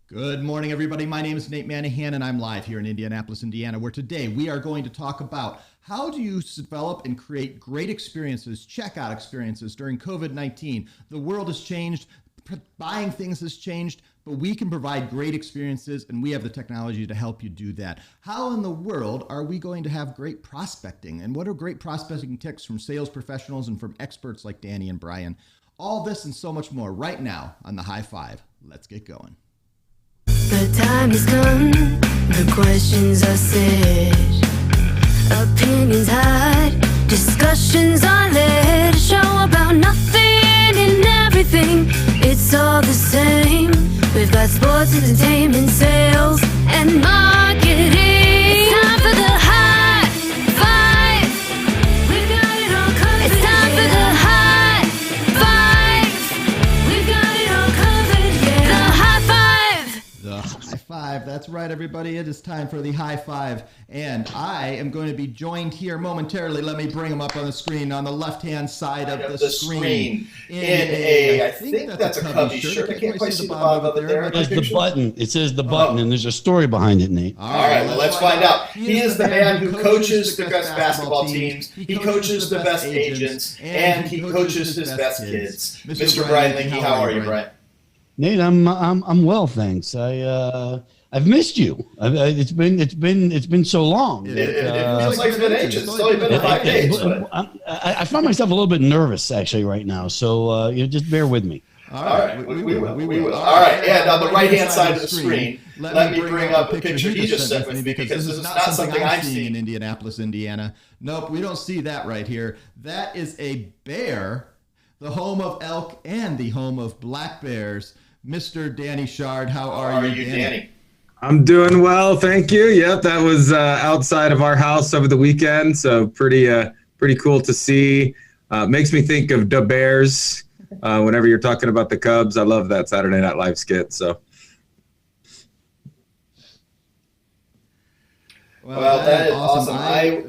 Good morning, everybody. My name is Nate Manahan, and I'm live here in Indianapolis, Indiana, where today we are going to talk about how do you develop and create great experiences, checkout experiences during COVID-19. The world has changed, buying things has changed, but we can provide great experiences, and we have the technology to help you do that. How in the world are we going to have great prospecting? And what are great prospecting tips from sales professionals and from experts like Danny and Brian? All this and so much more right now on The High Five. Let's get going. The time has come, the questions are said, opinions hide, discussions are led, a show about nothing and everything, it's all the same. We've got sports, entertainment, sales, and marketing. It's time for the High Five. We've got it all covered. It's time for the High Five. We've got it all covered, yeah. The High Five. The High Five. That's right, everybody. It is time for the High Five. And I am going to be joined here momentarily. Let me bring them up on the screen on the left-hand side of the screen. I think that's a Cubby shirt. I can't quite see the bottom of it there. There's the button. It says the button, and there's a story behind it, Nate. All right, well, let's find out. He is the man who coaches the best basketball teams, he coaches the best agents, and he coaches his best kids. Mr. Brian Linke, how are you, Brian? Nate, I'm well, thanks. I've missed you. It's been so long. It feels like it's been ages. It's only been 5 days. I find myself a little bit nervous actually right now, so just bear with me. All right, we will. All right, and on the right-hand side of the screen, let me bring up the picture he just sent with me because this is not something I'm seeing in Indianapolis, Indiana. Nope, we don't see that right here. That is a bear, the home of elk and the home of black bears. Mr. Danny Shard, how are you, Danny? I'm doing well, thank you. Yep, that was outside of our house over the weekend, so pretty cool to see. Makes me think of the Bears whenever you're talking about the Cubs. I love that Saturday Night Live skit. So. Well, that is awesome. I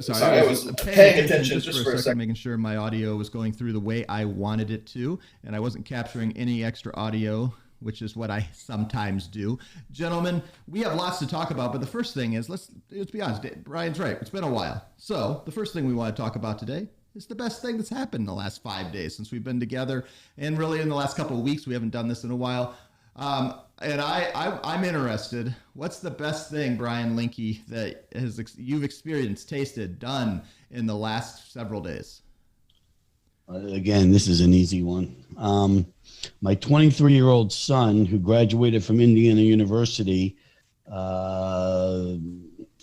was paying attention just for a second, making sure my audio was going through the way I wanted it to, and I wasn't capturing any extra audio, which is what I sometimes do. Gentlemen, we have lots to talk about, but the first thing is, let's be honest, Brian's right, it's been a while. So the first thing we want to talk about today is the best thing that's happened in the last 5 days since we've been together, and really in the last couple of weeks. We haven't done this in a while. And I'm interested, what's the best thing, Brian Linke, that you've experienced, tasted, done in the last several days? Again, this is an easy one. My 23-year-old son, who graduated from Indiana University,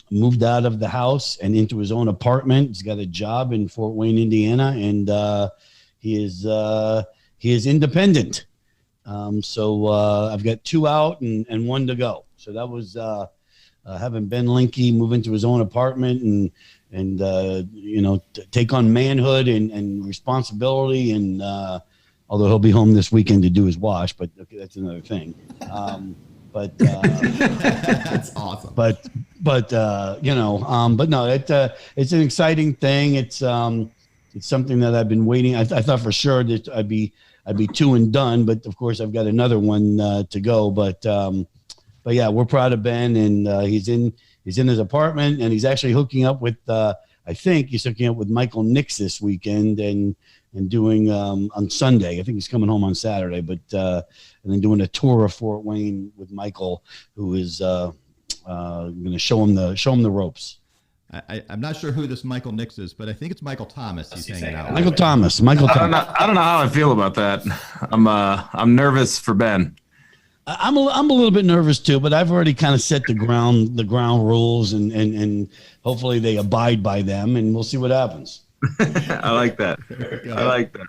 moved out of the house and into his own apartment. He's got a job in Fort Wayne, Indiana, and he is independent. So I've got 2 out and 1 to go. So that was having Ben Linke move into his own apartment and take on manhood and responsibility and Although he'll be home this weekend to do his wash, but okay, that's another thing. That's awesome. But no, it's an exciting thing. It's something that I've been waiting. I thought for sure that I'd be 2 and done, but of course I've got another one to go. But yeah, we're proud of Ben, and he's in his apartment, and he's actually hooking up with. I think he's hooking up with Michael Nix this weekend, and doing on Sunday. I think he's coming home on Saturday, but and then doing a tour of Fort Wayne with Michael, who is going to show him the ropes. I'm not sure who this Michael Nix is, but I think it's Michael Thomas. He's hanging out. Michael Thomas. I don't know how I feel about that. I'm nervous for Ben. I'm a little bit nervous too, but I've already kind of set the ground rules, and hopefully they abide by them, and we'll see what happens. I like that. I like that.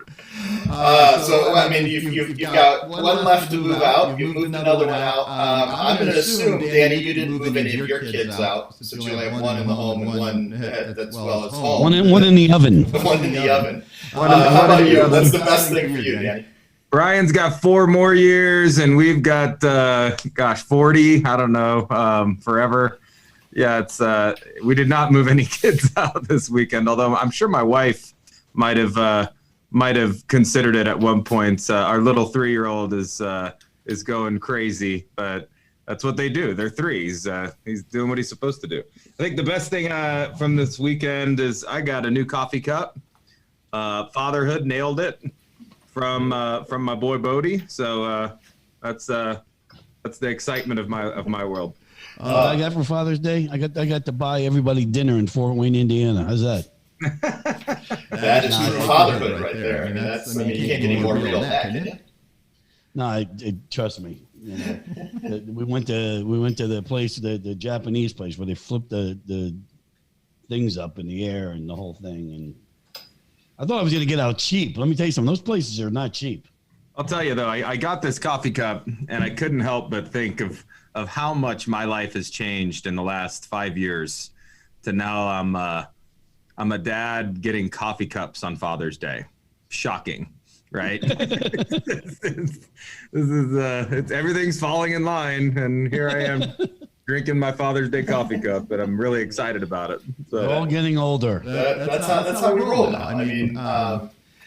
So I mean, you've got one left to move out. You moved another one out. I'm going to assume, Danny, you didn't move any of your kids out, since you only have one in the home and one that's well as home. One in the oven. One in the oven. How about you? What's the best thing for you, Danny? Brian's got 4 more years, and we've got 40. I don't know, forever. Yeah, it's we did not move any kids out this weekend. Although I'm sure my wife might have considered it at one point. Our little 3-year-old is going crazy, but that's what they do. They're 3s. He's doing what he's supposed to do. I think the best thing from this weekend is I got a new coffee cup. Fatherhood nailed it. From my boy Bodie, so that's the excitement of my world. I got for Father's Day. I got to buy everybody dinner in Fort Wayne, Indiana. How's that? That is true fatherhood right there. I mean, you can't get any more real than that, can you? No, trust me. You know, we went to the place, the Japanese place where they flipped the things up in the air and the whole thing, and I thought I was going to get out cheap. Let me tell you something. Those places are not cheap. I'll tell you, though, I got this coffee cup, and I couldn't help but think of how much my life has changed in the last 5 years to now I'm a dad getting coffee cups on Father's Day. Shocking, right? This is everything's falling in line, and here I am drinking my Father's Day coffee cup, but I'm really excited about it. So we're all getting older. That's how we roll now. I mean,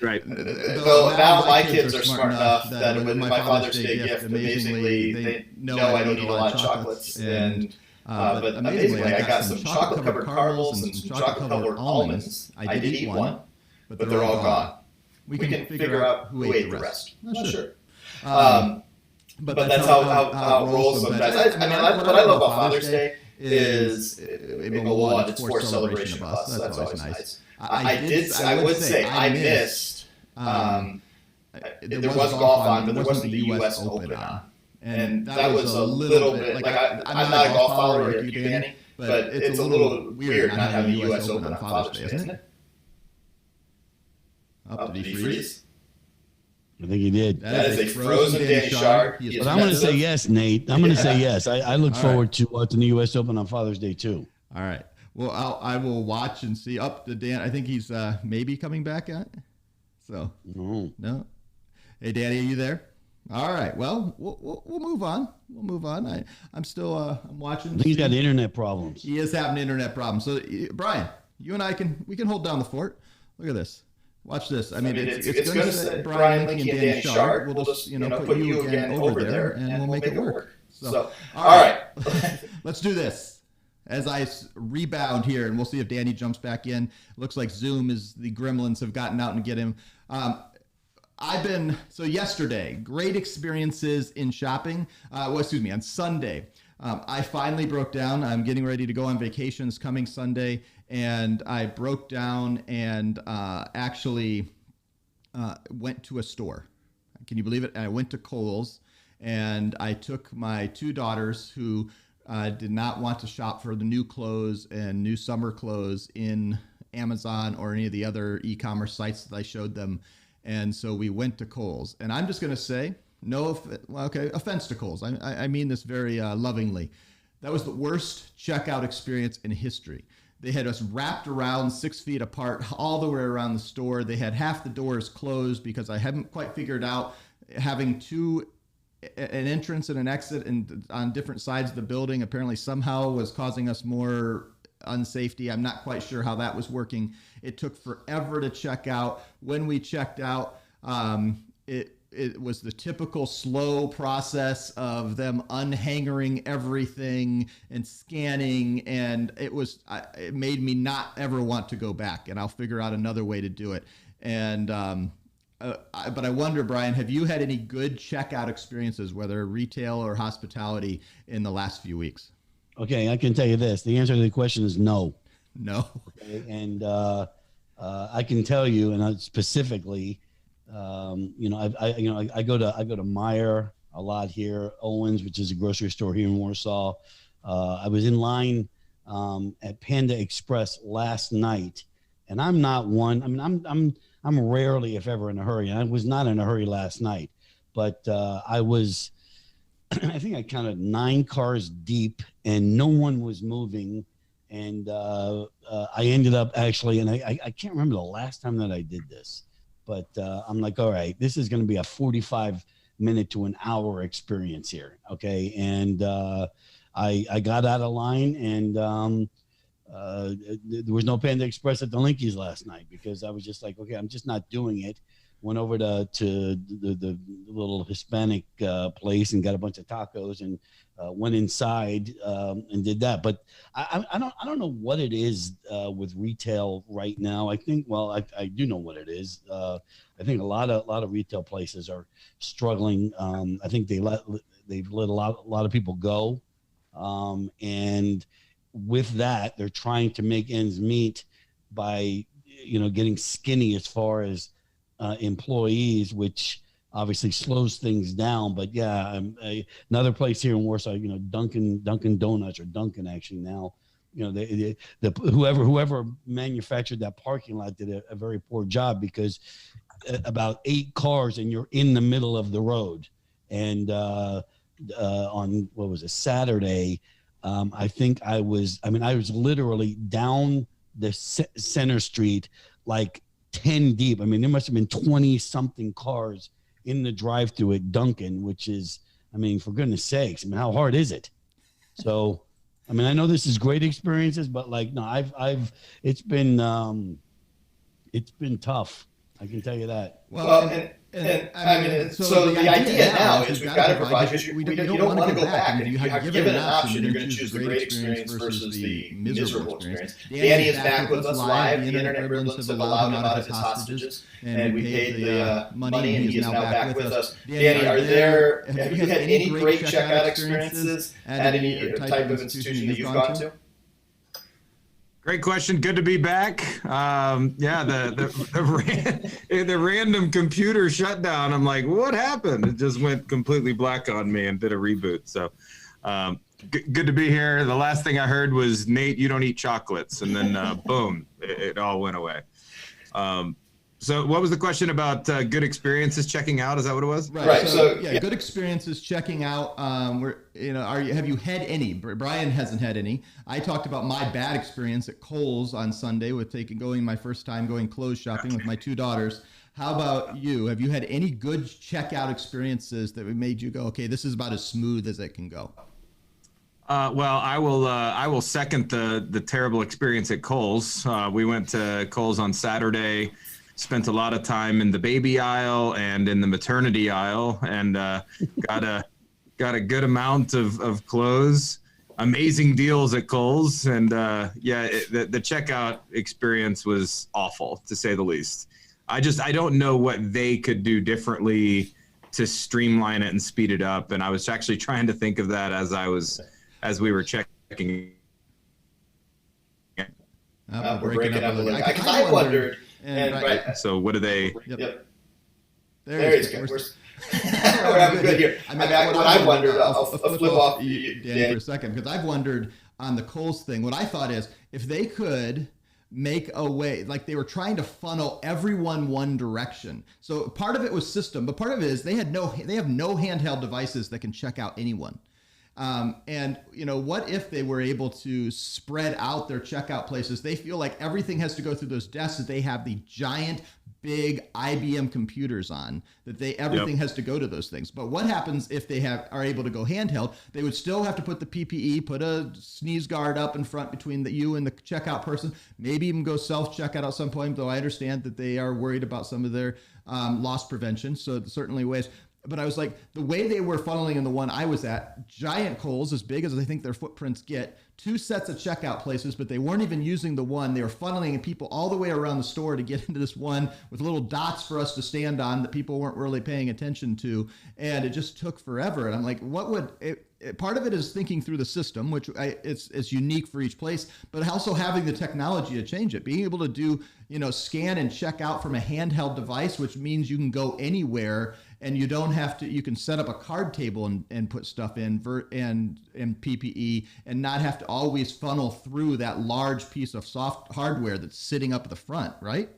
right. Though now my kids are smart enough that with my Father's Day gift, amazingly, they know I don't eat a lot of chocolates. And but amazingly, I got some chocolate-covered caramels and some chocolate-covered almonds. I did eat one, but they're all gone. We can figure out who ate the rest. Not sure. But that's how it rolls sometimes. I mean, what I love about Father's Day is, well, one, it's forced celebration of us. So that's always nice. I would say I missed. There was golf on, but there wasn't the U.S. Open on, and that was a little bit like I'm not a golf follower like you, Danny, but it's a little weird not having the U.S. Open on Father's Day, isn't it? Did he freeze? I think he did. That is a frozen Danny Sharp. But I'm going to say yes, Nate. I'm going to say yes. I look forward to watching the U.S. Open on Father's Day, too. All right. Well, I will watch and see. Up to Dan. I think he's maybe coming back at. So no. Hey, Danny, are you there? All right. Well, we'll move on. We'll move on. I'm still I'm watching. I think he's got internet problems. He is having internet problems. So Brian, you and I can hold down the fort. Look at this. Watch this. I mean, it's going to say Brian Linky and Danny Sharp. We'll just put you again over there, and we'll make it work. So all right. Let's do this. As I rebound here, and we'll see if Danny jumps back in. Looks like Zoom is the gremlins have gotten out and get him. Yesterday, great experiences in shopping. On Sunday, I finally broke down. I'm getting ready to go on vacations coming Sunday, and I broke down and actually went to a store. Can you believe it? I went to Kohl's, and I took my 2 daughters who did not want to shop for the new clothes and new summer clothes in Amazon or any of the other e-commerce sites that I showed them. And so we went to Kohl's. And I'm just going to say, offense to Kohl's. I mean this very lovingly. That was the worst checkout experience in history. They had us wrapped around 6 feet apart all the way around the store. They had half the doors closed because I hadn't quite figured out having an entrance and an exit on different sides of the building apparently somehow was causing us more unsafety. I'm not quite sure how that was working. It took forever to check out. When we checked out, it was the typical slow process of them unhangering everything and scanning, and it made me not ever want to go back, and I'll figure out another way to do it. And but I wonder, Brian, have you had any good checkout experiences, whether retail or hospitality, in the last few weeks? Okay, I can tell you this. The answer to the question is no. No. Okay, and I can tell you, and specifically, I go to Meijer a lot here, Owens, which is a grocery store here in Warsaw. I was in line at Panda Express last night, and I'm not one. I mean, I'm rarely, if ever, in a hurry. I was not in a hurry last night, but I was. I think I counted 9 cars deep, and no one was moving. And I ended up actually, and I can't remember the last time that I did this, but I'm like, all right, this is going to be a 45-minute to an hour experience here, okay? And I got out of line, and there was no Panda Express at the Linkies last night because I was just like, okay, I'm just not doing it. Went over to the little Hispanic place and got a bunch of tacos and went inside and did that. But I don't know what it is with retail right now. I think, well, I do know what it is. I think a lot of retail places are struggling. I think they've let a lot of people go, and with that, they're trying to make ends meet by getting skinny as far as employees, which obviously slows things down. But yeah, another place here in Warsaw, Dunkin' Donuts, or Dunkin' actually now, whoever manufactured that parking lot did a very poor job, because about 8 cars and you're in the middle of the road. And on what was it, Saturday, I think I was literally down the center street, like 10 deep. I mean, there must have been 20 something cars in the drive-thru at Dunkin', which is, for goodness sakes, how hard is it? So, I know this is great experiences, but it's been tough. I can tell you that. Well, so the idea now is we've got to provide, because you don't want to go back. And if you have given an option, you're going to choose the great experience versus the miserable experience. Danny is back with us live. The internet gremlins have allowed him out of his hostages, and we paid the money, and he is now back with us. Danny, have you had any great checkout experiences at any type of institution that you've gone to? Great question. Good to be back. The random computer shutdown. I'm like, what happened? It just went completely black on me and did a reboot. So good to be here. The last thing I heard was, Nate, you don't eat chocolates. And then boom, it all went away. So what was the question about good experiences checking out? Is that what it was? Right. So good experiences checking out. Have you had any? Brian hasn't had any. I talked about my bad experience at Kohl's on Sunday with my first time going clothes shopping with my 2 daughters. How about you? Have you had any good checkout experiences that made you go, okay, this is about as smooth as it can go? Well, I will second the terrible experience at Kohl's. We went to Kohl's on Saturday. Spent a lot of time in the baby aisle and in the maternity aisle, and got a good amount of clothes. Amazing deals at Kohl's, and the checkout experience was awful, to say the least. I don't know what they could do differently to streamline it and speed it up. And I was actually trying to think of that as we were checking. We're breaking up a little. I wondered. So what do they? Yep. There he is. We're having good here. What I wondered, I'll flip off Danny for a second, because I've wondered on the Kohl's thing. What I thought is, if they could make a way, like they were trying to funnel everyone one direction. So part of it was system, but part of it is they have no handheld devices that can check out anyone. And what if they were able to spread out their checkout places? They feel like everything has to go through those desks that they have the giant, big IBM computers on, that everything has to go to those things. But what happens if they are able to go handheld? They would still have to put the PPE, put a sneeze guard up in front between you and the checkout person, maybe even go self-checkout at some point, though I understand that they are worried about some of their loss prevention. So certainly ways. But I was like, the way they were funneling in the one I was at, giant Kohl's, as big as I think their footprints get, 2 sets of checkout places, but they weren't even using the one. They were funneling people all the way around the store to get into this one with little dots for us to stand on that people weren't really paying attention to. And it just took forever. And I'm like, part of it is thinking through the system, which it's unique for each place, but also having the technology to change it, being able to do, scan and check out from a handheld device, which means you can go anywhere and you don't have to, you can set up a card table and put stuff in and PPE and not have to always funnel through that large piece of soft hardware that's sitting up at the front, right?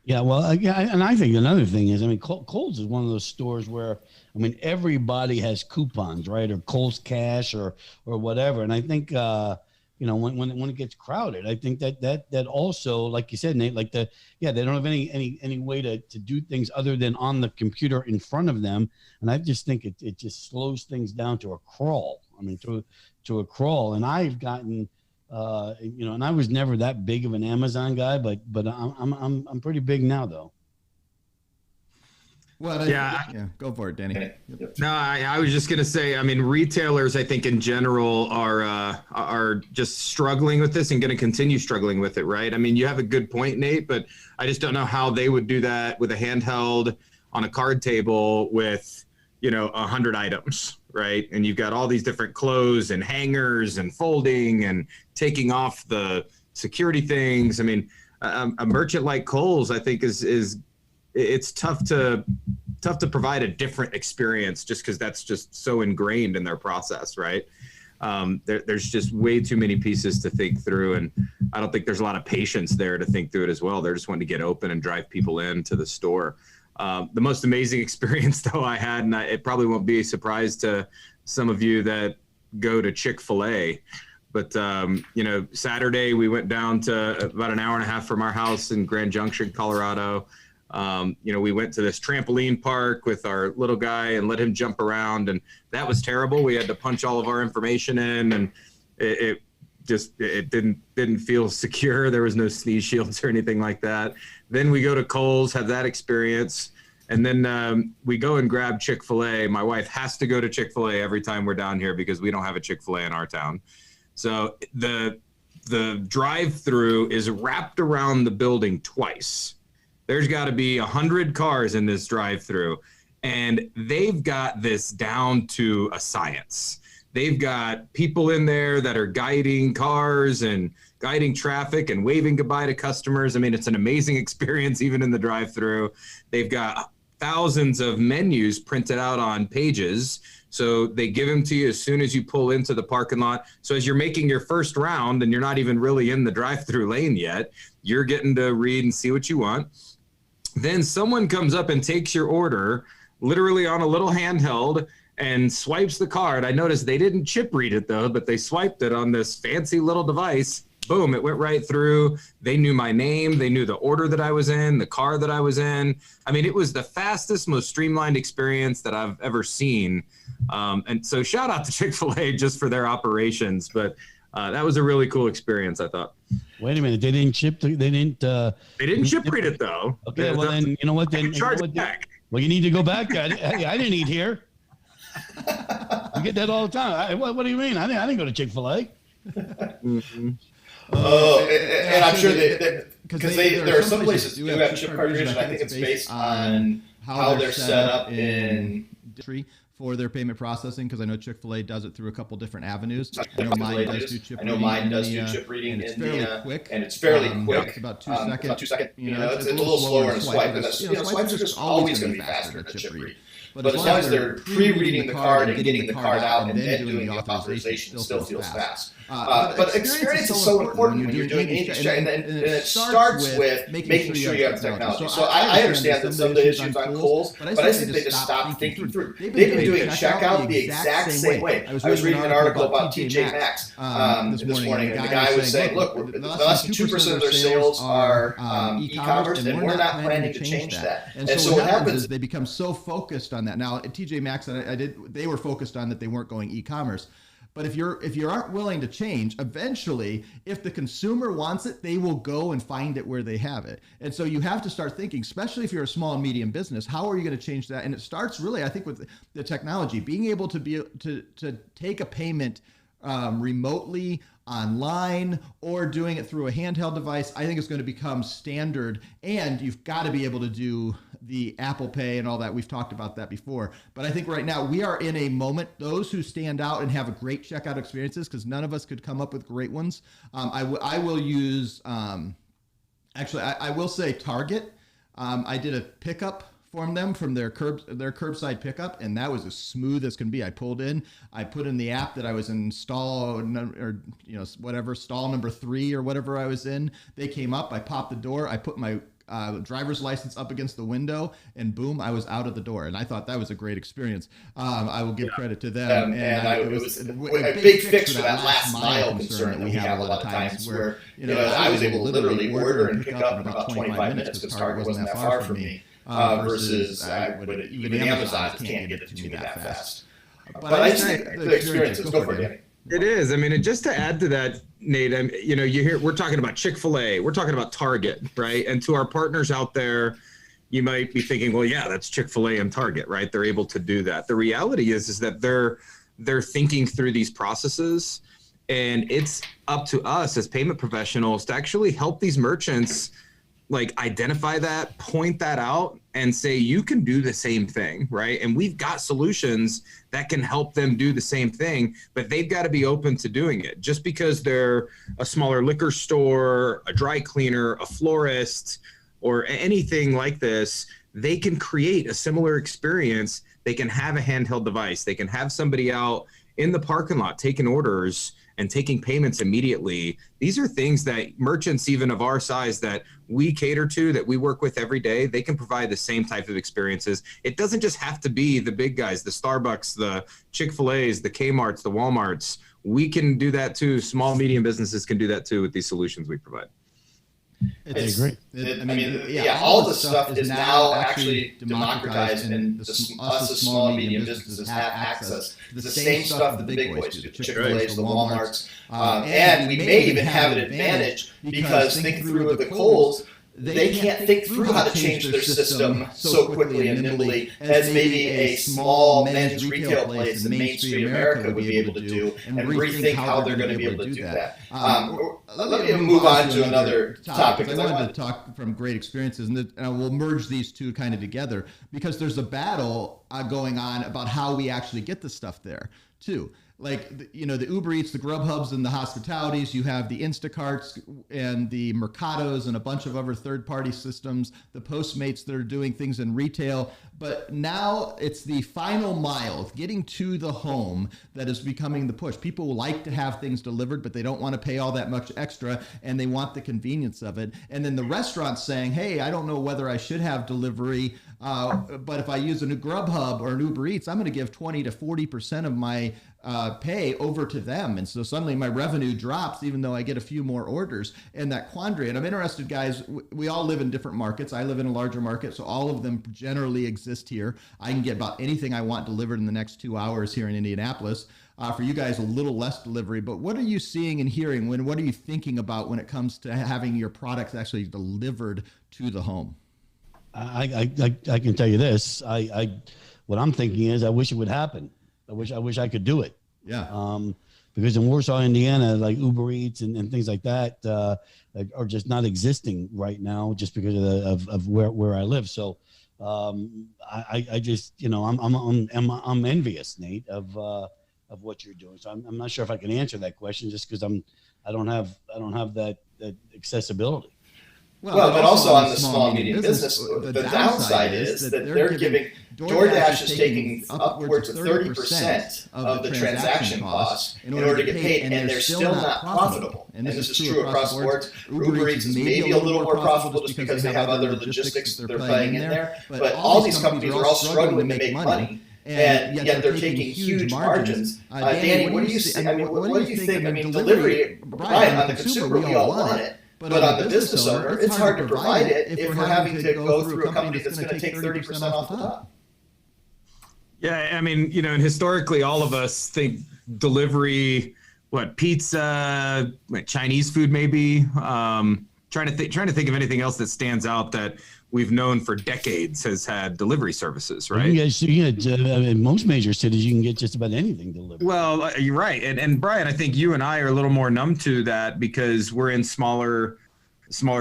Yeah, well, and I think another thing is, Kohl's is one of those stores where, everybody has coupons, right? Or Kohl's Cash or whatever. And I think, when it gets crowded, I think that also, like you said, Nate, they don't have any way to do things other than on the computer in front of them. And I just think it just slows things down to a crawl. To a crawl. And I've gotten, and I was never that big of an Amazon guy, but I'm pretty big now though. Well, go for it, Danny. Yep. No, I was just going to say, retailers, I think in general are just struggling with this and going to continue struggling with it, right? You have a good point, Nate, but I just don't know how they would do that with a handheld on a card table with, 100 items, right? And you've got all these different clothes and hangers and folding and taking off the security things. A merchant like Kohl's, I think it's tough to provide a different experience just because that's just so ingrained in their process, right? There's just way too many pieces to think through, and I don't think there's a lot of patience there to think through it as well. They're just wanting to get open and drive people into the store. The most amazing experience, though, I had, and it probably won't be a surprise to some of you that go to Chick-fil-A, but Saturday we went down to about an hour and a half from our house in Grand Junction, Colorado. We went to this trampoline park with our little guy and let him jump around, and that was terrible. We had to punch all of our information in, and it didn't feel secure. There was no sneeze shields or anything like that. Then we go to Kohl's, have that experience, and then we go and grab Chick-fil-A. My wife has to go to Chick-fil-A every time we're down here because we don't have a Chick-fil-A in our town. So the drive-through is wrapped around the building twice. There's got to be 100 cars in this drive-through, and they've got this down to a science. They've got people in there that are guiding cars and guiding traffic and waving goodbye to customers. It's an amazing experience even in the drive-through. They've got thousands of menus printed out on pages, so they give them to you as soon as you pull into the parking lot. So as you're making your first round and you're not even really in the drive-through lane yet, you're getting to read and see what you want. Then someone comes up and takes your order literally on a little handheld and swipes the card. I noticed they didn't chip read it though, but they swiped it on this fancy little device. Boom, it went right through. They knew my name. They knew the order that I was in, the car that I was in. It was the fastest, most streamlined experience that I've ever seen. And so shout out to Chick-fil-A just for their operations. But that was a really cool experience, I thought. Wait a minute, they didn't chip read it though. Okay, well then, you know what? Then charge back. Well, you need to go back. Hey, I didn't eat here. You get that all the time. What do you mean? I didn't go to Chick-fil-A. Mm-hmm. And I'm sure because there are some places who have chip card readers, and I think it's based on how they're set up in for their payment processing, because I know Chick-fil-A does it through a couple different avenues. I know mine does do chip reading, and it's fairly quick. It's about 2 seconds. It's a little slower in a swipe, and swipes are just always going to be faster than chip read. But as long as they're pre-reading the card and getting the card out and then doing the authorization, it still feels fast. But experience is so important when you're doing any check, and it starts with making sure you have the technology. So I understand that some of the issues on Kohl's, but I think they just stopped thinking through. They've been doing checkout the exact same way. I was reading an article about TJ Maxx this morning, and the guy was saying, look, less than 2% of their sales are e-commerce, and we're not planning to change that. And so what happens is they become so focused on that. Now, at TJ Maxx, they were focused on that they weren't going e-commerce. But if you aren't willing to change, eventually, if the consumer wants it, they will go and find it where they have it. And so you have to start thinking, especially if you're a small and medium business, how are you going to change that? And it starts really, I think, with the technology, being able to take a payment remotely, online, or doing it through a handheld device. I think it's going to become standard, and you've got to be able to do the Apple Pay and all that. We've talked about that before, but I think right now we are in a moment, those who stand out and have a great checkout experiences, because none of us could come up with great ones. I will use, I will say Target. I did a pickup from them from their curbside pickup, and that was as smooth as can be. I pulled in, I put in the app that I was in stall stall number 3 or whatever I was in. They came up, I popped the door, I put my driver's license up against the window, and boom, I was out of the door. And I thought that was a great experience. I will give credit to them. It was a big fix for that last mile concern that we have a lot of times where, I was able to literally order and pick up in about 25 minutes because Target wasn't that far from me. Versus even Amazon can't get it to me that fast. But I think the experiences, go for it. It is. I mean, and just to add to that, Nate, you hear we're talking about Chick-fil-A, we're talking about Target, right? And to our partners out there, you might be thinking, well, yeah, that's Chick-fil-A and Target, right? They're able to do that. The reality is that they're thinking through these processes, and it's up to us as payment professionals to actually help these merchants identify that, point that out, and say, you can do the same thing, right? And we've got solutions that can help them do the same thing, but they've got to be open to doing it. Just because they're a smaller liquor store, a dry cleaner, a florist, or anything like this, they can create a similar experience. They can have a handheld device. They can have somebody out in the parking lot taking orders and taking payments immediately. These are things that merchants, even of our size, that we cater to, that we work with every day, they can provide the same type of experiences. It doesn't just have to be the big guys, the Starbucks, the Chick-fil-A's, the Kmart's, the Walmart's. We can do that too. Small, medium businesses can do that too with these solutions we provide. I agree. All the stuff is now actually democratized, and us as small and medium businesses have access to the same stuff that the big boys do, the Chick-fil-A's, the Walmarts, and we may even have an advantage because think through the Kohl's, they can't think through how to change their system so quickly and nimbly as maybe a small men's retail place in Main Street America would be able to do, and rethink how they're going to be able to do that. Let me move on to another topic. I wanted to talk from great experiences, and we'll merge these two kind of together, because there's a battle going on about how we actually get the stuff there too. The Uber Eats, the Grubhubs, and the hospitalities. You have the Instacarts and the Mercados and a bunch of other third-party systems, the Postmates that are doing things in retail. But now it's the final mile, getting to the home, that is becoming the push. People like to have things delivered, but they don't want to pay all that much extra, and they want the convenience of it. And then the restaurant's saying, hey, I don't know whether I should have delivery, but if I use a new Grubhub or an Uber Eats, I'm going to give 20 to 40% of my pay over to them. And so suddenly my revenue drops, even though I get a few more orders, and that quandary. And I'm interested, guys, we all live in different markets. I live in a larger market, so all of them generally exist here. I can get about anything I want delivered in the next 2 hours here in Indianapolis. For you guys, a little less delivery. But what are you seeing and hearing? What are you thinking about when it comes to having your products actually delivered to the home? I can tell you this. What I'm thinking is, I wish it would happen. I wish I could do it. Yeah. Because in Warsaw, Indiana, like Uber Eats and things like that are just not existing right now, just because of where I live. So I just, I'm envious, Nate, of what you're doing. So I'm not sure if I can answer that question, just because I don't have that accessibility. Well, but also on the small and medium business, the downside is that they're giving, DoorDash is taking upwards of 30% of the transaction costs in order to get paid, and they're still not profitable. And this is true across the board. Uber Eats is maybe a little more profitable just because they have other logistics they're playing in there. But all these companies are all struggling to make money. and yet they're taking huge margins. Danny, what do you see? I mean, what do you think? I mean, delivery, right, on the consumer, we all want it. But on the business owner, it's hard to provide it if we're having to go through a company that's going to take 30% off the top. Yeah, I mean, and historically, all of us think delivery, pizza, Chinese food, maybe. Trying to think of anything else that stands out that we've known for decades has had delivery services, right? In most major cities, you can get just about anything delivered. Well, you're right. And Brian, I think you and I are a little more numb to that because we're in smaller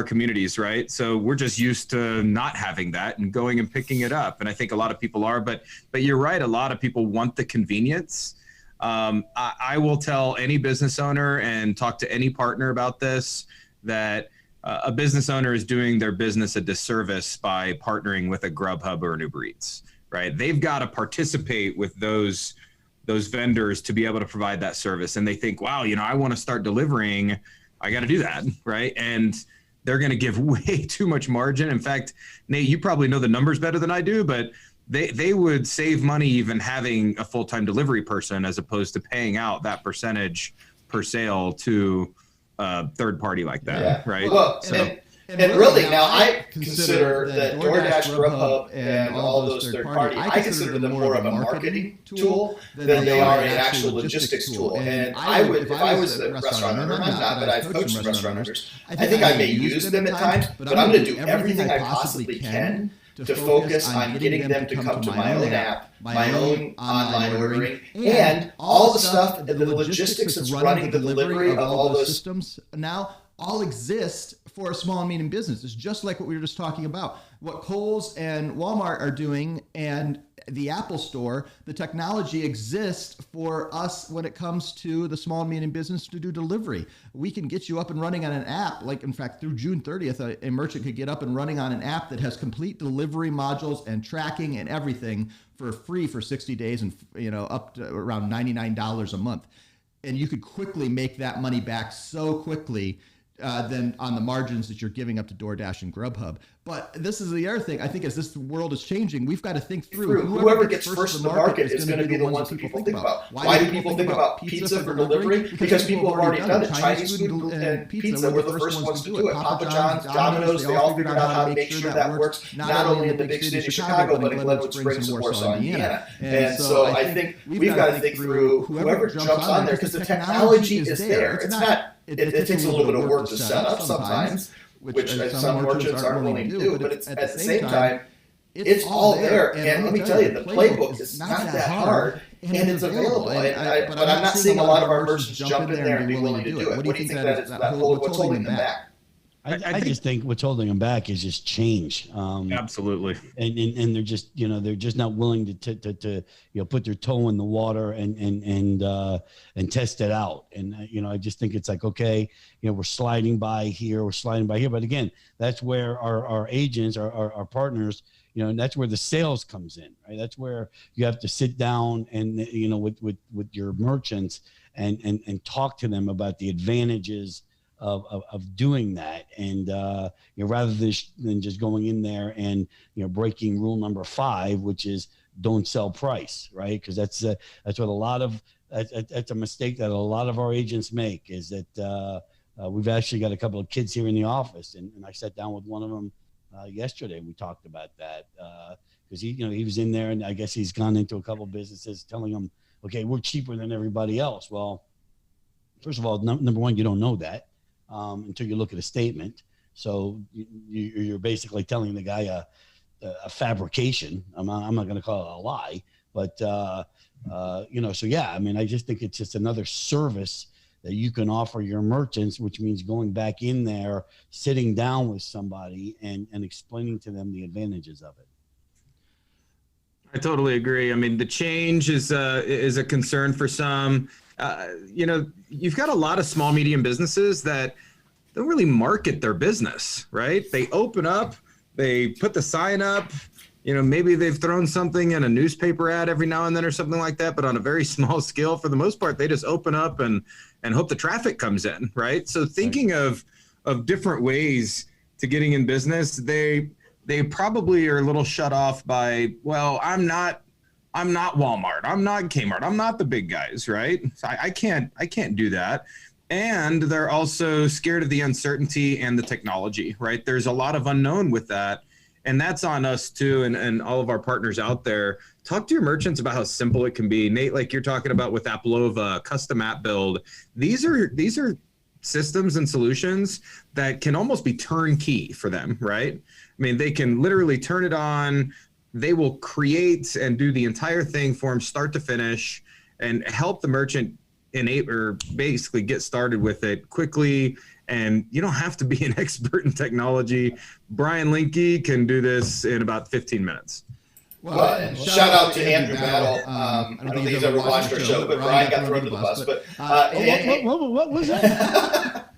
communities, right? So we're just used to not having that and going and picking it up. And I think a lot of people are, but you're right. A lot of people want the convenience. I will tell any business owner and talk to any partner about this, that a business owner is doing their business a disservice by partnering with a Grubhub or an Uber Eats, right? They've got to participate with those vendors to be able to provide that service. And they think, wow, I want to start delivering. I got to do that, right? And they're going to give way too much margin. In fact, Nate, you probably know the numbers better than I do, but they would save money even having a full-time delivery person as opposed to paying out that percentage per sale to third party like that, right? Well, and really now I consider that DoorDash, Grubhub, and all those third party, I consider them more of a marketing tool than they are an actual logistics tool. And I would, if I was a restaurant owner, I'm not, but I've coached some restaurant owners, I think I may use them at times, but I'm going to do everything I possibly can to focus on getting them to come to my own app, my own online ordering, and all the stuff, the logistics that's running the delivery of all those systems now all exist for a small and medium business. It's just like what we were just talking about. What Kohl's and Walmart are doing and the Apple Store, the technology exists for us when it comes to the small and medium business to do delivery. We can get you up and running on an app. Like, in fact, through June 30th, a merchant could get up and running on an app that has complete delivery modules and tracking and everything for free for 60 days and, up to around $99 a month. And you could quickly make that money back so quickly than on the margins that you're giving up to DoorDash and Grubhub. But this is the other thing. I think as this world is changing, we've got to think through. Whoever gets first to the market is going to be the ones that people think about. Why do people think about pizza for delivery? Because people have already done it. Chinese food and pizza were the first ones to do it. Papa John's, Domino's, they all figured out how to make sure that works, not only in the big city of Chicago, but in Glenwood Springs and Warsaw, Indiana. And so I think we've got to think through whoever jumps on there, because the technology is there. It's not. It takes a little bit of work to set up sometimes, which some merchants aren't willing to do, but it's, at the same time, it's all there. And let me tell you, the playbook is not that hard, and it's available. But I'm not seeing a lot of our merchants jump in there and be willing to do it. What do you think that is? What's holding them back? I just think what's holding them back is just change. Absolutely. And they're just, they're just not willing to put their toe in the water and test it out. And, I just think it's like, okay, we're sliding by here. But again, that's where our agents, our partners, that's where the sales comes in, right? That's where you have to sit down and, with your merchants and talk to them about the advantages of doing that, and rather than just going in there and breaking rule number 5, which is don't sell price, right? Because that's what that's a mistake that a lot of our agents make, is that we've actually got a couple of kids here in the office, and I sat down with one of them yesterday. We talked about that because he was in there, and I guess he's gone into a couple of businesses telling them, okay, we're cheaper than everybody else. Well, first of all, number one, you don't know that until you look at a statement. So you're basically telling the guy a fabrication. I'm not going to call it a lie, but so yeah, I mean, I just think it's just another service that you can offer your merchants, which means going back in there, sitting down with somebody and explaining to them the advantages of it. I totally agree. I mean, the change is a concern for some. You've got a lot of small, medium businesses that don't really market their business, right? They open up, they put the sign up, maybe they've thrown something in a newspaper ad every now and then or something like that, but on a very small scale. For the most part, they just open up and hope the traffic comes in, right? So thinking of different ways to getting in business, they probably are a little shut off by, well, I'm not I'm not Walmart, I'm not Kmart, I'm not the big guys, right? So I can't do that. And they're also scared of the uncertainty and the technology, right? There's a lot of unknown with that. And that's on us too, and all of our partners out there. Talk to your merchants about how simple it can be. Nate, like you're talking about with Applova, custom app build. These are systems and solutions that can almost be turnkey for them, right? I mean, they can literally turn it on. They will create and do the entire thing for them, start to finish, and help the merchant basically get started with it quickly. And you don't have to be an expert in technology. Brian Linke can do this in about 15 minutes. Well, shout out to Andrew Battle. I don't think he's ever watched our show, but Brian got thrown to the bus. But what was that?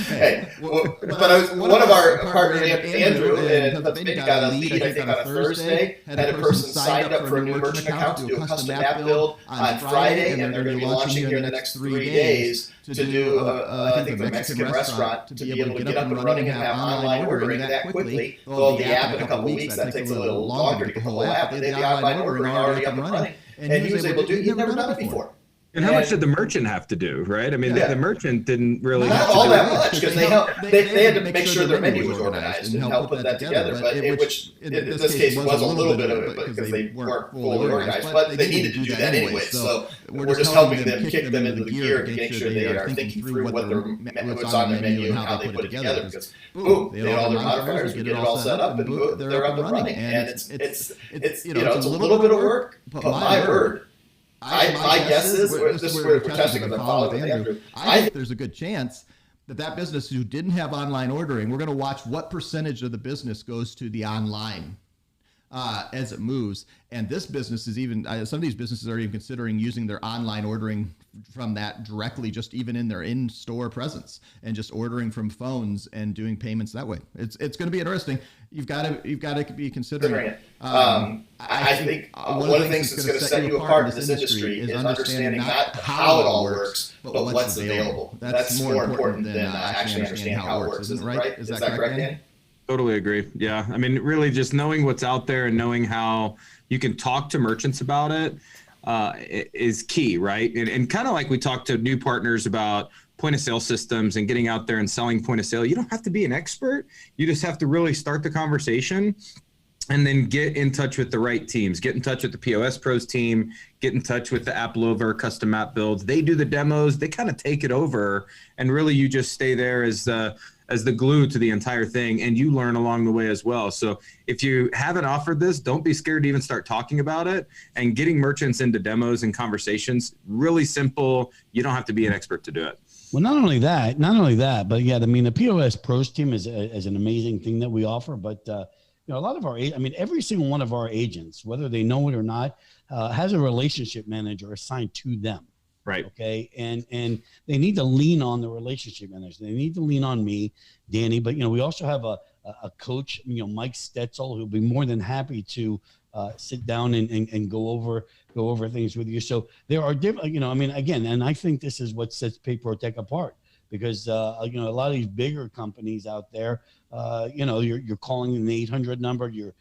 Hey, one of our partners, Andrew, and maybe got a lead, I think, on a Thursday, had a person signed up for a new merchant account to do a custom app build on Friday, and they're going to be launching here in the next 3 days to do, I think, a Mexican restaurant to be able to get up and running and have online ordering that quickly. They'll have the app in a couple of weeks. That takes a little longer to get the whole app, but they have the online ordering already up and running. And he was able to do it. He'd never done it before. And how much did the merchant have to do, right? I mean, the merchant didn't really not have to all do that much, because they had to make sure their menu was organized and help put that together. But which in this case was a little bit of it, because they weren't fully organized. But they needed to do that anyway. So we're just helping them kick them into the gear to make sure they are thinking through what's on their menu and how they put it together. Because boom, they had all their modifiers, we get it all set up, and they're up and running. And it's it's a little bit of work, but my word. My guess is, this is where we're testing because I'm following with Andrew. I think there's a good chance that business who didn't have online ordering, we're going to watch what percentage of the business goes to the online as it moves. And this business is even, some of these businesses are even considering using their online ordering from that directly, just even in their in-store presence, and just ordering from phones and doing payments that way. It's going to be interesting. You've got to be considering it. I think one of the things that's going to set you apart in this industry is understanding not how it all works, but what's available. That's more important than actually understanding how it works. Isn't it right? Is that correct, Danny? Totally agree. Yeah. I mean, really just knowing what's out there and knowing how you can talk to merchants about it is key, right? And kind of like we talked to new partners about point of sale systems and getting out there and selling point of sale. You don't have to be an expert. You just have to really start the conversation and then get in touch with the right teams. Get in touch with the POS Pros team, get in touch with the Applova custom app builds. They do the demos, they kind of take it over, and really you just stay there as the glue to the entire thing, and you learn along the way as well. So if you haven't offered this, don't be scared to even start talking about it, and getting merchants into demos and conversations, really simple. You don't have to be an expert to do it. Well, not only that, but yeah, I mean, the POS Pros team is an amazing thing that we offer, but a lot of every single one of our agents, whether they know it or not, has a relationship manager assigned to them. Right. Okay. And they need to lean on the relationship manager. They need to lean on me, Danny, but, we also have a coach, Mike Stetzel, who'll be more than happy to sit down and go over things with you. So there are different, again, and I think this is what sets PayProTech apart, because, a lot of these bigger companies out there, you're calling an 800 number, you're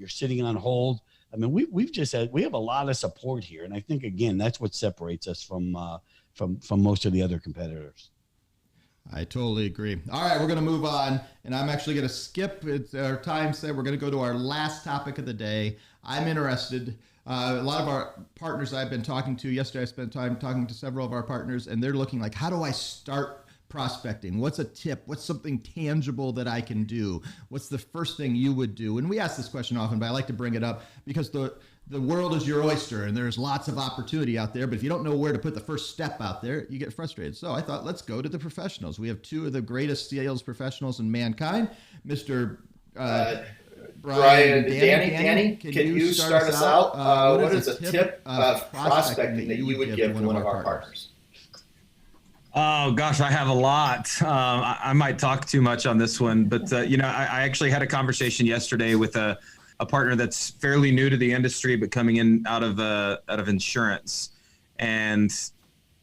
sitting on hold. I mean, we have a lot of support here, and I think again that's what separates us from most of the other competitors. I totally agree. All right, we're going to move on, and I'm actually going to skip. It's our time set. We're going to go to our last topic of the day. I'm interested. A lot of our partners I've been talking to yesterday, I spent time talking to several of our partners, and they're looking like, how do I start prospecting? What's a tip? What's something tangible that I can do? What's the first thing you would do? And we ask this question often, but I like to bring it up because the world is your oyster and there's lots of opportunity out there. But if you don't know where to put the first step out there, you get frustrated. So I thought, let's go to the professionals. We have two of the greatest sales professionals in mankind, Mr. Brian and Danny. Can you start us out? What is a tip of prospecting that you would give one of our partners? Oh gosh, I have a lot. I might talk too much on this one, but I actually had a conversation yesterday with a partner that's fairly new to the industry, but coming in out of insurance, and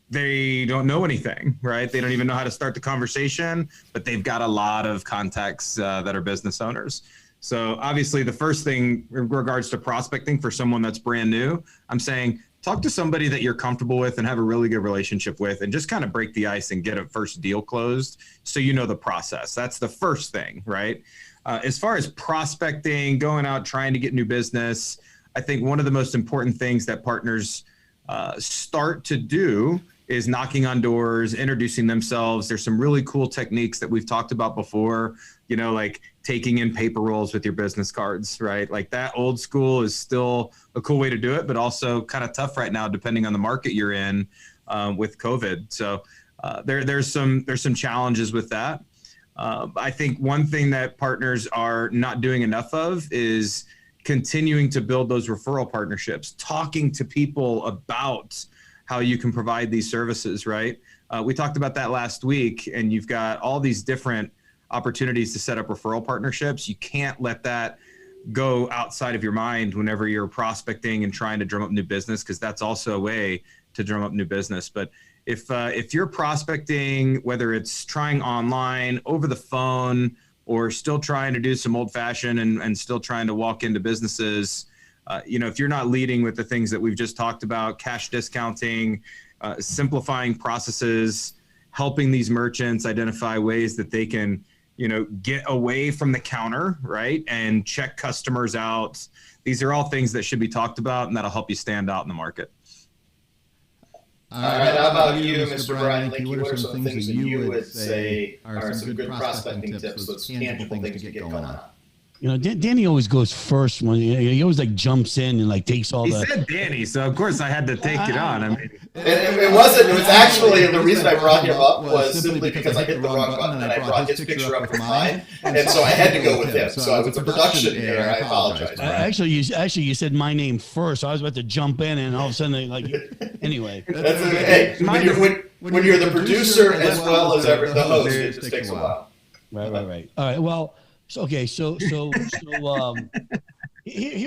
they don't know anything, right? They don't even know how to start the conversation, but they've got a lot of contacts that are business owners. So obviously the first thing in regards to prospecting for someone that's brand new, I'm saying talk to somebody that you're comfortable with and have a really good relationship with, and just kind of break the ice and get a first deal closed so you know the process. That's the first thing, right? As far as prospecting, going out, trying to get new business, I think one of the most important things that partners start to do is knocking on doors, introducing themselves. There's some really cool techniques that we've talked about before, like taking in paper rolls with your business cards, right? Like that old school is still a cool way to do it, but also kind of tough right now, depending on the market you're in with COVID. So there's some challenges with that. I think one thing that partners are not doing enough of is continuing to build those referral partnerships, talking to people about how you can provide these services, right? We talked about that last week, and you've got all these different opportunities to set up referral partnerships. You can't let that go outside of your mind whenever you're prospecting and trying to drum up new business, because that's also a way to drum up new business. But if you're prospecting, whether it's trying online, over the phone, or still trying to do some old fashioned and still trying to walk into businesses, if you're not leading with the things that we've just talked about, cash discounting, simplifying processes, helping these merchants identify ways that they can, get away from the counter, right? And check customers out. These are all things that should be talked about, and that'll help you stand out in the market. All right, how about you, Mr. Brian Linky? What are some things that you would say are some good prospecting tips, those tangible things to get going on? Danny always goes first when he always jumps in and takes all the. He said Danny, so of course I had to take it on. I mean, it was actually the reason I brought him up was simply because I hit the wrong button and I brought his picture up with mine, and so I had to go with him. So it's a production error. I apologize. Actually, you said my name first. So I was about to jump in, and all of a sudden, anyway. That's okay. When you're the producer as well as the host, it just takes a while. Right. All right. Well. So here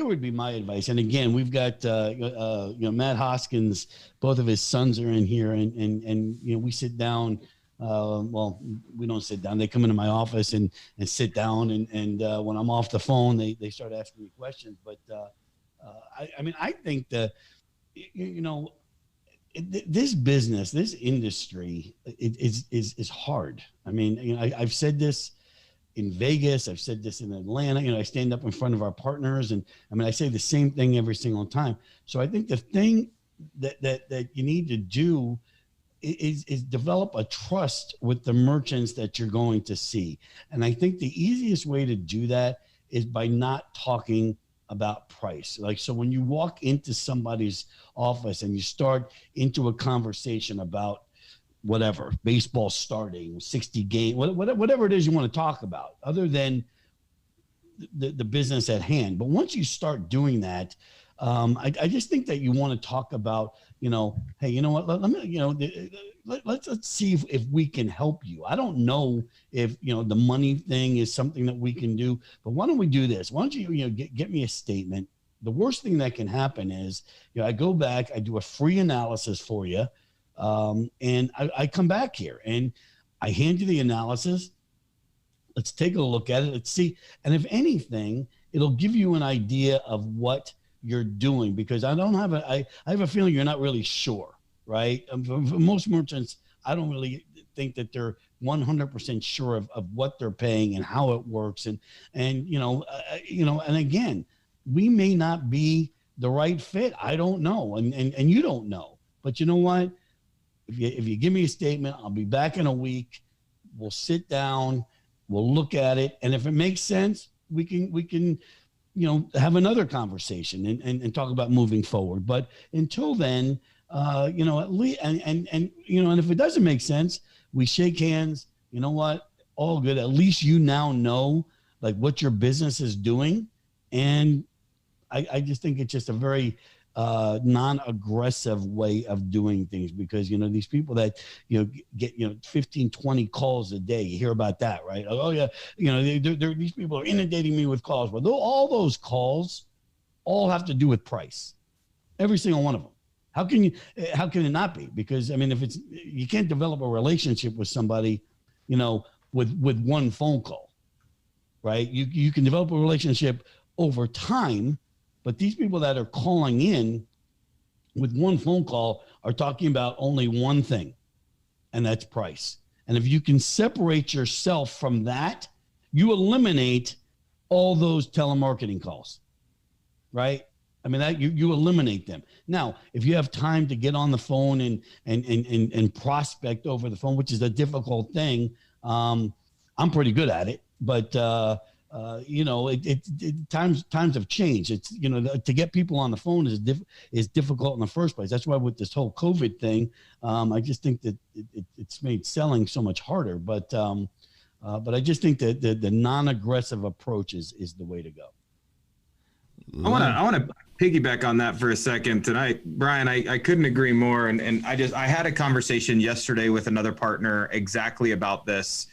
would be my advice. And again, we've got Matt Hoskins, both of his sons are in here, and we sit down. Well, we don't sit down. They come into my office and sit down, and when I'm off the phone, they start asking me questions. But I think that this business, this industry, is hard. I mean, I've said this in Vegas, I've said this in Atlanta, I stand up in front of our partners, and I say the same thing every single time. So I think the thing that you need to do is develop a trust with the merchants that you're going to see. And I think the easiest way to do that is by not talking about price. So when you walk into somebody's office and you start into a conversation about whatever, baseball starting, 60 game, whatever it is you want to talk about, other than the business at hand. But once you start doing that, I just think that you want to talk about, hey, you know what, let's see if we can help you. I don't know if, the money thing is something that we can do, but why don't we do this? Why don't you, get me a statement? The worst thing that can happen is, I go back, I do a free analysis for you. And I come back here and I hand you the analysis. Let's take a look at it. Let's see. And if anything, it'll give you an idea of what you're doing, because I have a feeling you're not really sure, right? For most merchants, I don't really think that they're 100% sure of what they're paying and how it works. And again, we may not be the right fit. I don't know. And you don't know, but you know what? If you give me a statement, I'll be back in a week. We'll sit down, we'll look at it, and if it makes sense, we can have another conversation and talk about moving forward. But until then, at least and if it doesn't make sense, we shake hands. You know what? All good. At least you now know what your business is doing, and I just think it's just a very non-aggressive way of doing things, because these people that get 15, 20 calls a day, you hear about that, right? Oh yeah, these people are inundating me with calls. Well, all those calls all have to do with price, every single one of them. How can it not be? Because if you can't develop a relationship with somebody with one phone call. right? You can develop a relationship over time, but these people that are calling in with one phone call are talking about only one thing, and that's price. And if you can separate yourself from that, you eliminate all those telemarketing calls, right? I mean, that you eliminate them. Now, if you have time to get on the phone and prospect over the phone, which is a difficult thing, I'm pretty good at it, but times have changed. It's, to get people on the phone is difficult in the first place. That's why with this whole COVID thing, I just think that it's made selling so much harder. But I just think that the non-aggressive approach is the way to go. I want to piggyback on that for a second tonight, Brian. I couldn't agree more. And I had a conversation yesterday with another partner exactly about this.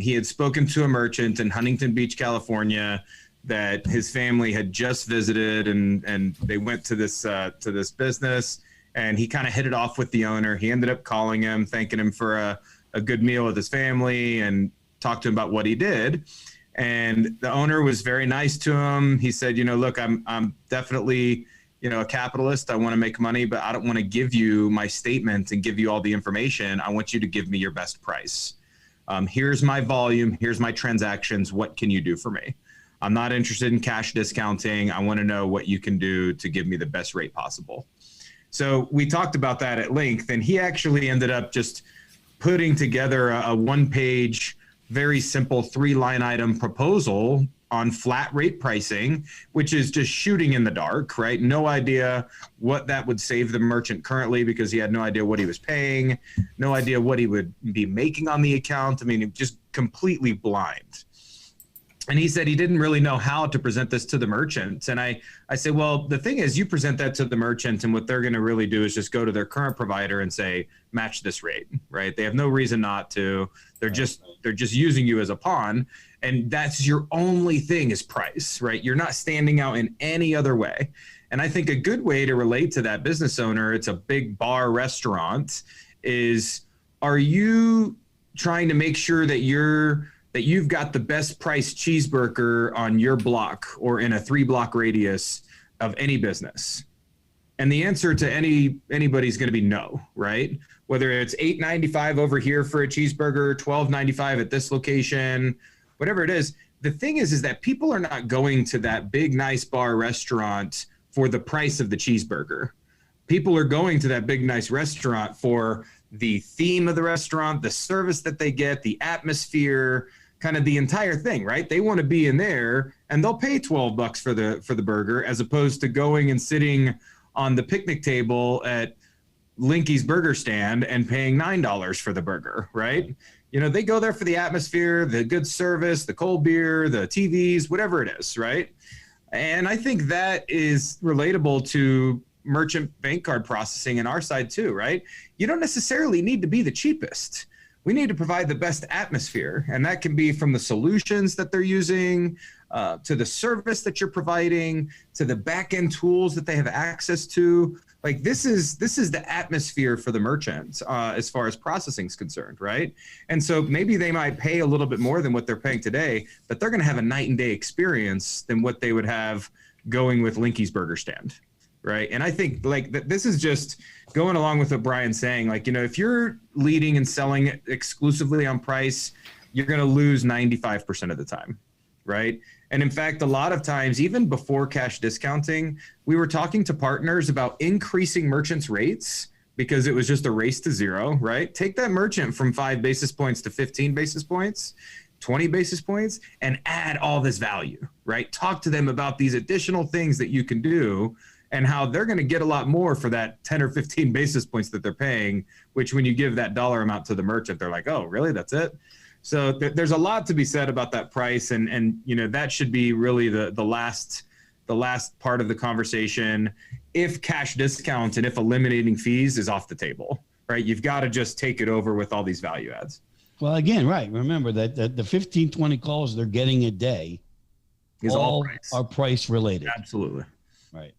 He had spoken to a merchant in Huntington Beach, California, that his family had just visited, and they went to this business, and he kind of hit it off with the owner. He ended up calling him, thanking him for a good meal with his family, and talked to him about what he did. And the owner was very nice to him. He said, look, I'm definitely, a capitalist. I want to make money, but I don't want to give you my statement and give you all the information. I want you to give me your best price. Here's my volume. Here's my transactions. What can you do for me? I'm not interested in cash discounting. I want to know what you can do to give me the best rate possible. So we talked about that at length, and he actually ended up just putting together a one-page, very simple 3-line item proposal on flat rate pricing, which is just shooting in the dark, right? No idea what that would save the merchant currently, because he had no idea what he was paying, no idea what he would be making on the account. I mean, just completely blind. And he said he didn't really know how to present this to the merchant. And I said, well, the thing is, you present that to the merchant, and what they're going to really do is just go to their current provider and say, match this rate, right? They have no reason not to. They're just using you as a pawn. And that's your only thing is price, right? You're not standing out in any other way. And I think a good way to relate to that business owner, it's a big bar restaurant, is, are you trying to make sure that you've got the best price cheeseburger on your block or in a 3-block radius of any business? And the answer to anybody's going to be no, right? Whether it's $8.95 over here for a cheeseburger, $12.95 at this location, whatever it is. The thing is that people are not going to that big, nice bar restaurant for the price of the cheeseburger. People are going to that big, nice restaurant for the theme of the restaurant, the service that they get, the atmosphere, kind of the entire thing, right? They want to be in there, and they'll pay $12 for the burger, as opposed to going and sitting on the picnic table at Linky's Burger Stand and paying $9 for the burger, right? They go there for the atmosphere, the good service, the cold beer, the TVs, whatever it is, right? And I think that is relatable to merchant bank card processing in our side too, right? You don't necessarily need to be the cheapest. We need to provide the best atmosphere, and that can be from the solutions that they're using, to the service that you're providing, to the back-end tools that they have access to. Like, this is the atmosphere for the merchant as far as processing is concerned, right? And so maybe they might pay a little bit more than what they're paying today, but they're going to have a night and day experience than what they would have going with Linky's Burger Stand, right? And I think this is just going along with what Brian's saying. If you're leading and selling exclusively on price, you're going to lose 95% of the time, right? And in fact, a lot of times, even before cash discounting, we were talking to partners about increasing merchants' rates because it was just a race to zero, right? Take that merchant from 5 basis points to 15 basis points, 20 basis points, and add all this value, right? Talk to them about these additional things that you can do and how they're going to get a lot more for that 10 or 15 basis points that they're paying, which when you give that dollar amount to the merchant, they're like, oh, really? That's it? So there's a lot to be said about that price. And that should be really the last part of the conversation. If cash discounts and if eliminating fees is off the table, right? You've got to just take it over with all these value adds. Well, again, right. Remember that the 15, 20 calls they're getting a day is all are price related. Absolutely. Right.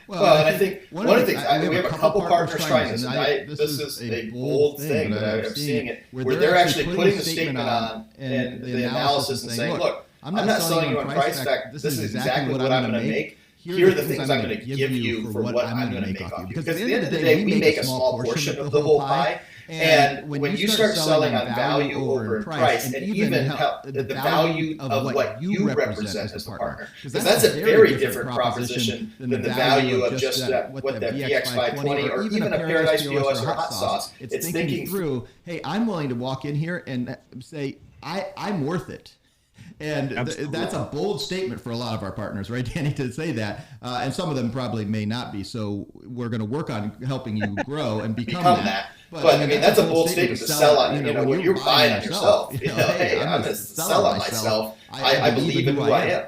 Well, and I think one of the things, we have a couple partners trying this, and this is a bold thing that I'm seeing it, where they're actually putting the statement on and the analysis and saying, look, I'm not selling you on price. In fact, this is exactly what I'm going to make. Here are the things I'm going to give you for what I'm going to make off you. Because at the end of the day, we make a small portion of the whole pie. And when you start selling on value over in price, and even the value of what you represent as a partner, because that's a very different proposition than the value of just what that VX520 or even a Paradise POS or hot sauce. It's thinking through, hey, I'm willing to walk in here and say, I'm worth it. And that's a bold statement for a lot of our partners, right, Danny, to say that. And some of them probably may not be. So we're going to work on helping you grow and become that. But I mean, that's a bold statement to sell on. When you're buying on yourself, hey, I'm going to sell on myself. I believe in who I am.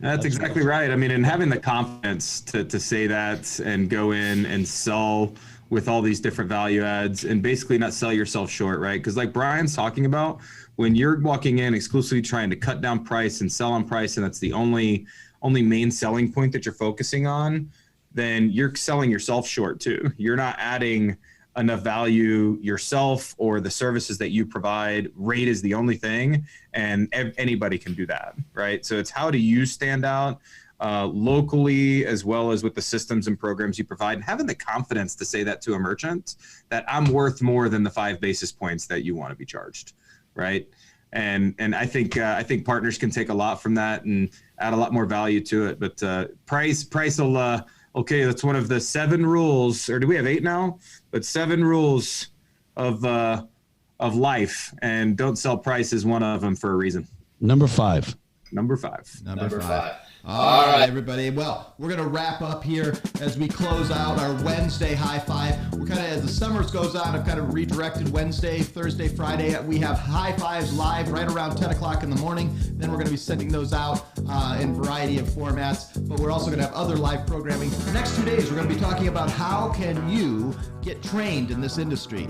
That's exactly right. I mean, and having the confidence to say that and go in and sell with all these different value adds and basically not sell yourself short, right? Because like Brian's talking about, when you're walking in exclusively trying to cut down price and sell on price, and that's the only main selling point that you're focusing on, then you're selling yourself short too. You're not adding enough value yourself or the services that you provide. Rate is the only thing, and anybody can do that, right? So it's how do you stand out locally as well as with the systems and programs you provide, and having the confidence to say that to a merchant that I'm worth more than the 5 basis points that you want to be charged, right? And I think partners can take a lot from that and add a lot more value to it. But price will okay, that's one of the 7 rules, or do we have 8 now? But 7 rules of life, and don't sell price is one of them for a reason. Number 5. Number five. All right, everybody. Well, we're going to wrap up here as we close out our Wednesday high five. We're kind of, as the summer goes on, I've kind of redirected Wednesday, Thursday, Friday. We have high fives live right around 10 o'clock in the morning. Then we're going to be sending those out in a variety of formats. But we're also going to have other live programming. The next 2 days, we're going to be talking about how can you get trained in this industry.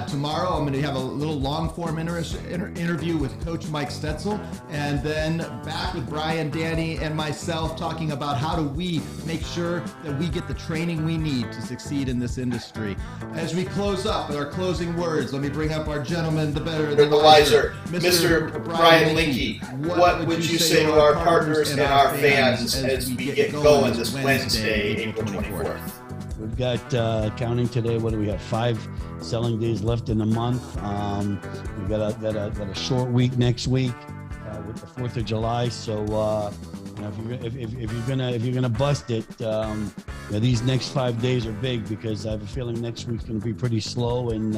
Tomorrow, I'm going to have a little long-form interview with Coach Mike Stetzel, and then back with Brian, Danny, and myself talking about how do we make sure that we get the training we need to succeed in this industry. As we close up with our closing words, let me bring up our gentleman, the better, the wiser, Mr. Brian Linke. What would you say to our partners and our fans as we get going this Wednesday, April 24th? We've got counting today. What do we have? 5 selling days left in the month. We've got a short week next week with the 4th of July. So if you're gonna bust it, these next 5 days are big, because I have a feeling next week's going to be pretty slow, and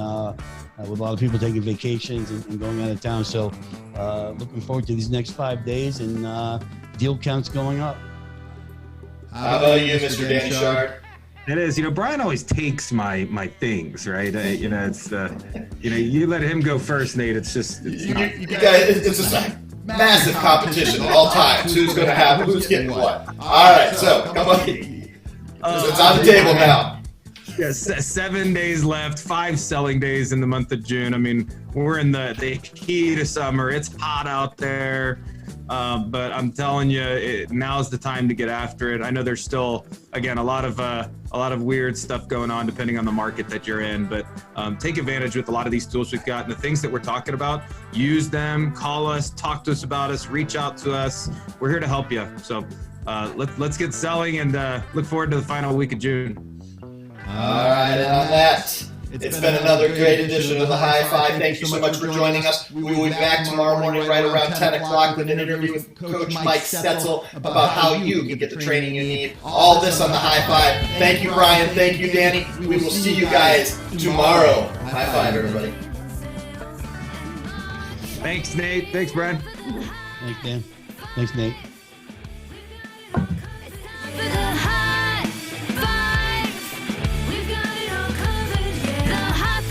with a lot of people taking vacations and going out of town. So looking forward to these next 5 days, and deal counts going up. How about you, Mr. Dan Shard? It is. Brian always takes my things, right? It's you let him go first, Nate. It's just you guys. It's just like massive competition at all times. Who's going to have? Who's getting what? All right, so come on. It's on the table now. Yes, 7 days left. 5 selling days in the month of June. I mean, we're in the heat of summer. It's hot out there. But I'm telling you, now's the time to get after it. I know there's still, again, a lot of weird stuff going on depending on the market that you're in, but take advantage with a lot of these tools we've got and the things that we're talking about. Use them, call us, talk to us about us, reach out to us. We're here to help you. So let's get selling, and look forward to the final week of June. All right, and on that, it's been another great edition of the High Five. Thank you so much for joining us. We will be back tomorrow morning right around 10 o'clock with an interview with Coach Mike Stetzel about how you can get the training you need. All this on the High Five. Thank you, Brian. Thank you, Danny. We will see you guys tomorrow. High five, everybody. Thanks, Nate. Thanks, Brian. Thanks, Dan. Thanks, Nate.